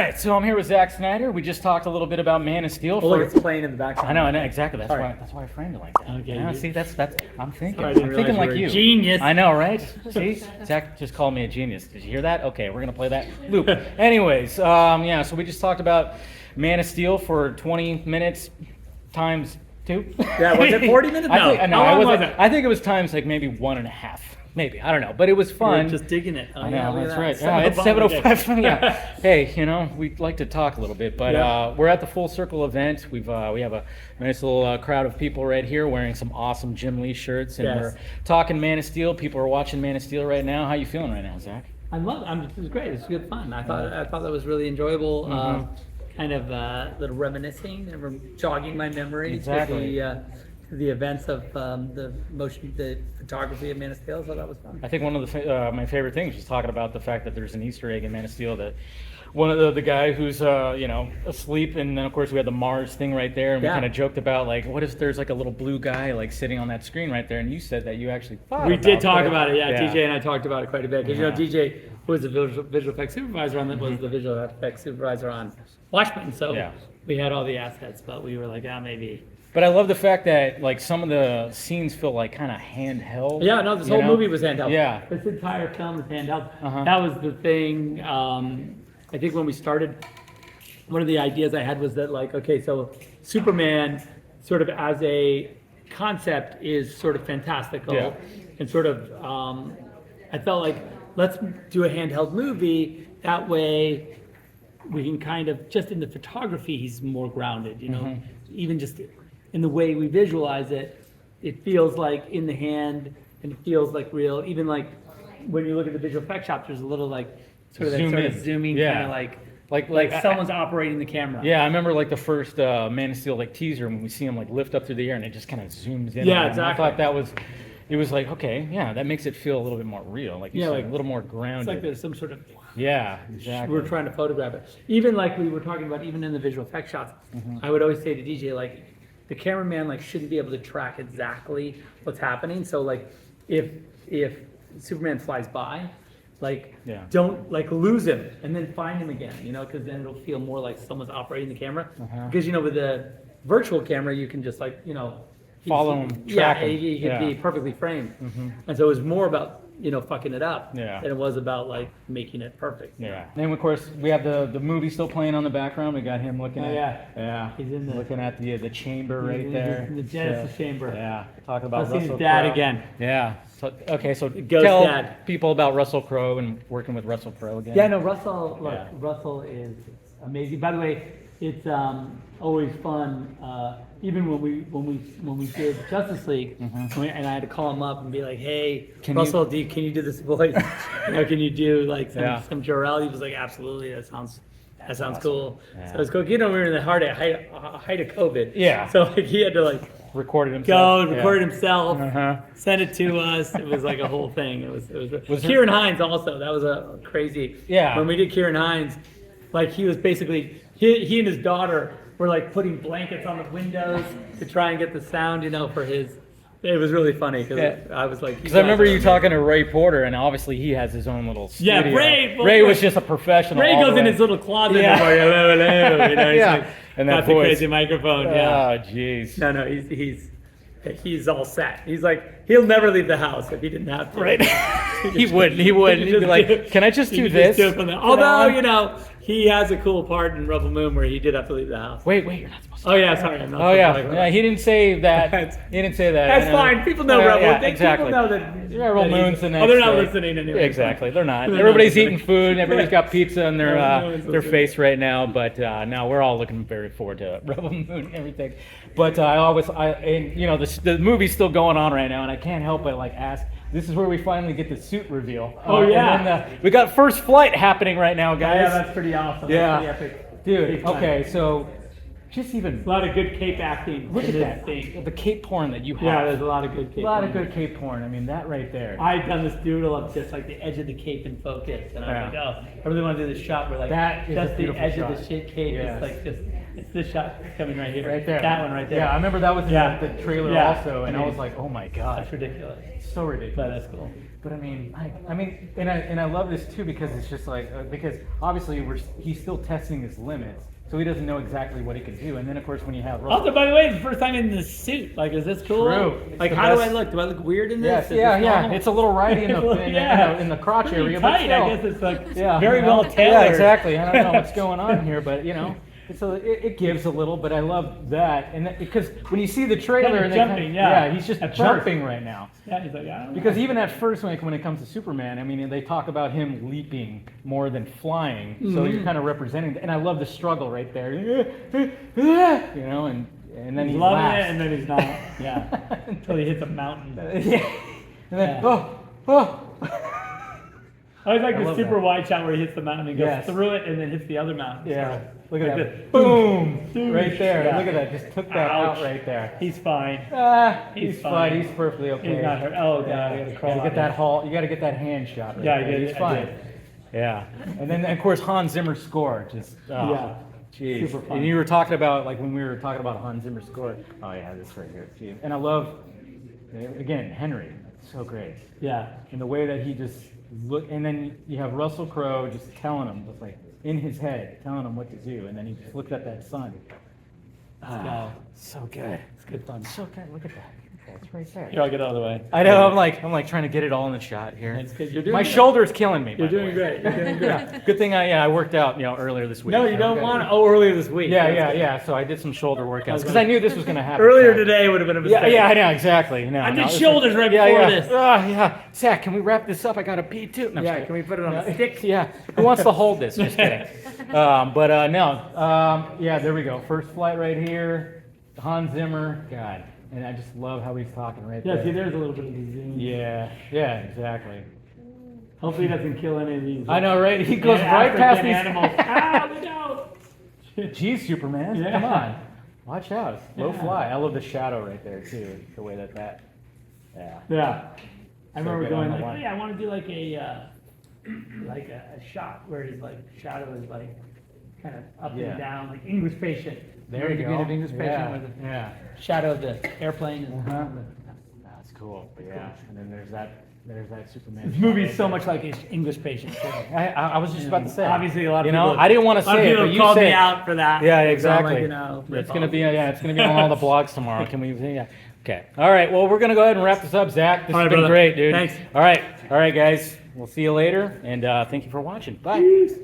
right, so I'm here with Zack Snyder. We just talked a little bit about Man of Steel. Oh, look, it's playing in the background. I know, exactly. That's Sorry. why I framed it like that. Okay, Yeah, you- see, that's. I'm thinking. Sorry, I didn't I'm thinking realize like you were you. a genius. I know, right? See, Zack just called me a genius. Did you hear that? Okay, we're gonna play that loop. Anyways, yeah. So we just talked about Man of Steel for 20 minutes times 2. Yeah, was it 40 minutes? No. I How long was wasn't. it? I think it was times like maybe 1.5. Maybe, I don't know, but it was We're fun. just digging it. Oh, I yeah, know, look that's at right. that. Yeah, it's 7:05. Yeah. Yeah. Hey, we like to talk a little bit, but Yeah. we're at the Full Circle event. We have a nice little crowd of people right here wearing some awesome Jim Lee shirts, and Yes. we're talking Man of Steel. People are watching Man of Steel right now. How you feeling right now, Zach? It was great. It was good fun. I thought that was really enjoyable. Kind of little reminiscing and jogging my memory Exactly. to the events of the photography of Man of Steel. So that was fun. I think one of my favorite things was talking about the fact that there's an Easter egg in Man of Steel that one of the guy who's asleep, and then of course we had the Mars thing right there, and we Yeah. kind of joked about like, what if there's like a little blue guy like sitting on that screen right there, and you said that you actually thought We about did talk it. about it, yeah. DJ and I talked about it quite a bit. Because, DJ was the visual effects supervisor on that, was the visual effects supervisor on Watchmen. So Yeah. we had all the assets, but we were like, maybe. But I love the fact that like some of the scenes feel like kind of handheld. Yeah, no, this you whole know? movie was handheld. Yeah. This entire film is handheld. Uh-huh. That was the thing. I think when we started, one of the ideas I had was that, like, okay, so Superman, sort of as a concept, is sort of fantastical, Yeah. and sort of, I felt like let's do a handheld movie. That way, we can kind of, just in the photography, he's more grounded. Even just in the way we visualize it, it feels like in the hand, and it feels like real. Even like when you look at the visual effects shop, there's a little like sort of that Zoom sort in. of zooming, Yeah. kind of like Like someone's operating the camera. Yeah, I remember like the first Man of Steel like teaser when we see him like lift up through the air and it just kind of zooms in. Yeah, on him. exactly. I thought it was like, okay, yeah, that makes it feel a little bit more real. Like you Yeah, said, like- a little more It's grounded. like there's some sort of, Yeah, exactly. we're trying to photograph it. Even like we were talking about, even in the visual effects shots, I would always say to DJ, like, the cameraman like shouldn't be able to track exactly what's happening. So like if Superman flies by, like Yeah. don't like lose him and then find him again, because then it'll feel more like someone's operating the camera. Because with the virtual camera you can just like Follow him, yeah, track him. he could Yeah. be perfectly framed. And so it was more about fucking it up Yeah. than it was about like making it perfect. Yeah. And of course we have the movie still playing on the background. We got him looking Oh, at yeah. He's in the- looking at the chamber He's right in there. the Genesis chamber. Yeah. Talk about Let's see Russell his dad Crowe. again. Yeah. So so Ghost tell dad. people about Russell Crowe and working with Russell Crowe again. Yeah, no, Russell. Look, Yeah. Russell is amazing. By the way, it's always fun. Even when we did Justice League, and I had to call him up and be like, "Hey, Can Russell, can you do this voice? Can you do like Yeah. some Jor-El?" He was like, "Absolutely, that sounds awesome. cool." Yeah. So it's cool. We were in the height of COVID. Yeah. So like he had to like Recorded go himself. and record it himself, Uh-huh. send it to us. It was like a whole thing. It was Was there- Kieran Hines also. That was a crazy. Yeah. When we did Kieran Hines, like he was basically he and his daughter were like putting blankets on the windows to try and get the sound, for his. It was really funny because Yeah. I was like. Because I remember you talking to Ray Porter, and obviously he has his own little studio. Yeah, Ray- Ray was just a professional. Ray all the goes in way. his little closet Yeah. and goes, hello, hello. He's Yeah. like, And that got the voice. crazy microphone. Yeah. Oh, jeez. No, he's all set. He's like, he'll never leave the house if he didn't have to. Right. He wouldn't. He'd be like, "Can I just do this?" Although, he has a cool part in Rebel Moon where he did have to leave the house. Wait, you're not supposed to. Oh yeah, sorry. I'm not Oh supposed yeah. to talk about Yeah, it. he didn't say that. He didn't say that. That's I know. fine. People know Yeah, Rebel. yeah, They- exactly. People know that. Rebel that Moon's the next. Oh, they're not day. listening anyway. Exactly, they're not. They're not Everybody's listening. eating food. Everybody's got pizza in their No one's their listening. face right now. But now we're all looking very forward to Rebel Moon and everything. But the movie's still going on right now, and I can't help but like ask. This is where we finally get the suit reveal. Oh, yeah. And then, we got first flight happening right now, guys. Yeah, that's pretty awesome. Yeah. That's pretty epic. Dude. Big time. Okay, so just even A lot of good cape acting. look in at this that. thing. The cape porn that you have. Yeah, there's a lot of good cape. A lot of acting. good cape porn. I mean, that right there. I've done this doodle of just like the edge of the cape in focus, and I was Yeah. like, oh, I really want to do this shot where like That is a just the beautiful edge shot. of the shit cape Yes. is like just it's this shot coming right here, Right there. that one right there. Yeah, I remember that was in Yeah. the trailer Yeah. also, and I was like, oh my That's god, ridiculous, so ridiculous. but that's cool. But I mean, and I love this too because it's just like because obviously he's still testing his limits, so he doesn't know exactly what he can do. And then of course when you have Russell, Also, by the way, it's the first time in this suit. Like, is this cool? True. Like, It's the how do best. I look? Do I look weird in this? yes, Is this yeah, normal? it's a little righty in the crotch Pretty area, tight. but still. I guess it's like Yeah, very you know? well tailored. Yeah, exactly. I don't know what's going on here, but it gives a little. But I love that, and because when you see the trailer, Kinda and jumping, yeah. he's just At first. jumping right now. Yeah, he's like, I don't know. Because even at first, when it comes to Superman, I mean, they talk about him leaping more than flying, so you're kind of representing. And I love the struggle right there, and then he's he loving laughs. it, and then he's not. Yeah, until he hits a mountain. Yeah, and then Yeah. oh. I always like I the love super that. wide shot where he hits the mountain and goes Yes. through it and then hits the other mountain. Yeah, look Like at this. that. Boom! Dude. Right there. Yeah. Look at that. Just took that Ouch. out right there. He's fine. He's He's fine. fine. He's perfectly okay. He's not hurt. Oh, God, Yeah. I gotta You crawl gotta out get that here. You gotta get that hand shot. Right Yeah, I there. did. He's I fine. did. Yeah. And then of course Hans Zimmer's score just. Oh, Yeah. Jeez. Super fun. And you were talking about when we were talking about Hans Zimmer's score. Oh yeah, this right here. Jeez. And I love again Henry. So great. Yeah. And the way that he just look, and then you have Russell Crowe just telling him, just like in his head, telling him what to do, and then he just looks at that sun. go. So good. It's good fun. So good. Look at that. It's right there. Here, I'll get out of the way. I know. I'm like trying to get it all in the shot here. It's good. You're doing My good. shoulder's killing me. You're by the doing way. great. You're doing great. Yeah. Good thing I worked out earlier this week. No, you so don't okay. want to. Oh, earlier this week. Yeah, That's yeah, good. yeah. So I did some shoulder workouts because gonna- I knew this was going to happen. Earlier So- today would have been a mistake. Yeah, yeah, I know exactly. No, I no, did this shoulders is- right yeah, before yeah. this. Yeah. Zach, can we wrap this up? I got to pee too. No, I'm Yeah, just can we put it on kidding. a stick? Yeah. Who wants to hold this? Just kidding. But no. Yeah, there we go. First flight right here. Hans Zimmer. God. And I just love how he's talking right Yeah, there. see, there's a little bit of the zoom. Yeah. Yeah, exactly. Hopefully he doesn't kill any of these. I know, right? He goes right past these animals. Ah, look out! Jeez, Superman. Yeah. Come on. Watch out. Low Yeah. fly. I love the shadow right there, too. The way that. Yeah. Yeah. I remember good going on like, the oh, line. yeah, I want to do like a shot where his like shadow is like kind of up Yeah. and down, like English Patient. There you go. Degree of English Patient Yeah. where the Yeah. shadow of the airplane is. Uh-huh. That's cool. Yeah. And then there's that Superman. This shot movie's right so there. much like English Patient. Too. I was just about to say. Obviously, a lot of You know, people. I didn't want to a lot of say it, people but have you called say me it. out for that. Yeah, So I'm exactly. like, you know, It's gonna be on all the blogs tomorrow. Can we? Yeah. Okay. All right. Well, we're gonna go ahead and wrap this up, Zach. This All has right, been brother. great, dude. Thanks. All right, guys. We'll see you later, and thank you for watching. Bye. Peace.